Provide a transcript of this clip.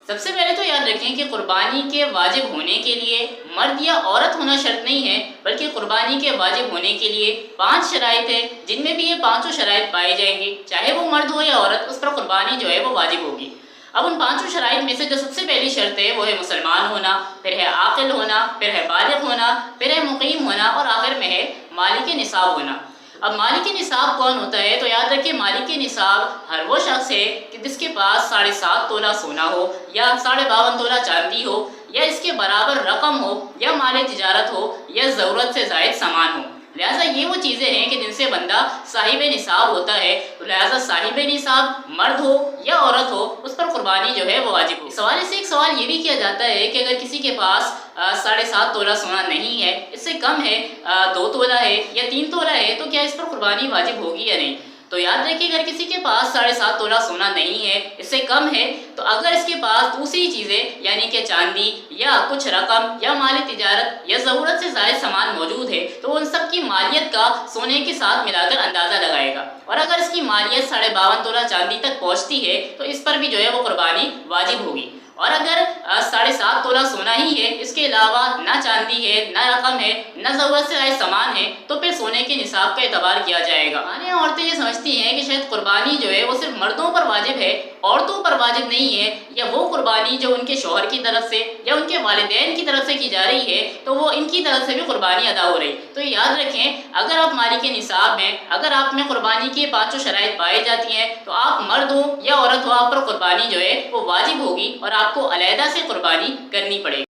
سب سے پہلے تو یاد رکھیں کہ قربانی کے واجب ہونے کے لیے مرد یا عورت ہونا شرط نہیں ہے، بلکہ قربانی کے واجب ہونے کے لیے 5 شرائط ہیں، جن میں بھی یہ 5 شرائط پائی جائیں گی، چاہے وہ مرد ہو یا عورت، اس پر قربانی جو ہے وہ واجب ہوگی۔ اب ان 5 شرائط میں سے جو سب سے پہلی شرط ہے وہ ہے مسلمان ہونا، پھر ہے عاقل ہونا، پھر ہے بالغ ہونا، پھر ہے مقیم ہونا، اور آخر میں ہے مالک نصاب ہونا۔ اب مالک نصاب کون ہوتا ہے؟ تو یاد رکھیں مالک نصاب ہر وہ شخص ہے کہ جس کے پاس 7.5 تولہ سونا ہو، یا 52.5 تولہ چاندی ہو، یا اس کے برابر رقم ہو، یا مال تجارت ہو، یا ضرورت سے زائد سامان ہو۔ لہٰذا یہ وہ چیزیں ہیں کہ جن سے بندہ صاحب نصاب ہوتا ہے، تو لہٰذا صاحب نصاب مرد ہو یا عورت ہو، اس پر قربانی جو ہے وہ واجب ہو۔ اس حوالے سے ایک سوال یہ بھی کیا جاتا ہے کہ اگر کسی کے پاس 7.5 تولہ سونا نہیں ہے، اس سے کم ہے، 2 تولہ ہے یا 3 تولہ ہے، تو کیا اس پر قربانی واجب ہوگی یا نہیں؟ تو یاد رکھیں اگر کسی کے پاس 7.5 تولہ سونا نہیں ہے، اس سے کم ہے، تو اگر اس کے پاس دوسری چیزیں یعنی کہ چاندی یا کچھ رقم یا مال تجارت یا ضرورت سے زائد سامان موجود ہے، تو ان سب کی مالیت کا سونے کے ساتھ ملا کر اندازہ لگائے گا، اور اگر اس کی مالیت 52.5 تولہ چاندی تک پہنچتی ہے تو اس پر بھی جو ہے وہ قربانی واجب ہوگی۔ اور اگر 7.5 تولہ سونا ہی ہے، اس کے علاوہ نہ چاندی ہے، نہ رقم ہے، نہ ضرورت سے زائد سامان ہے، تو پھر سونے کے نصاب کا اعتبار کیا جائے گا۔ عورتیں یہ سمجھتی ہیں کہ شاید قربانی جو ہے وہ صرف مردوں پر واجب ہے، عورتوں پر واجب نہیں ہے، یا وہ قربانی جو ان کے شوہر کی طرف سے یا ان کے والدین کی طرف سے کی جا رہی ہے تو وہ ان کی طرف سے بھی قربانی ادا ہو رہی۔ تو یاد رکھیں اگر آپ مالک نصاب ہیں، اگر آپ میں قربانی کی 5 شرائط پائی جاتی ہیں، تو آپ مرد ہو یا عورت ہو، آپ پر قربانی جو ہے وہ واجب ہوگی، اور آپ کو علیحدہ سے قربانی کرنی پڑے گی۔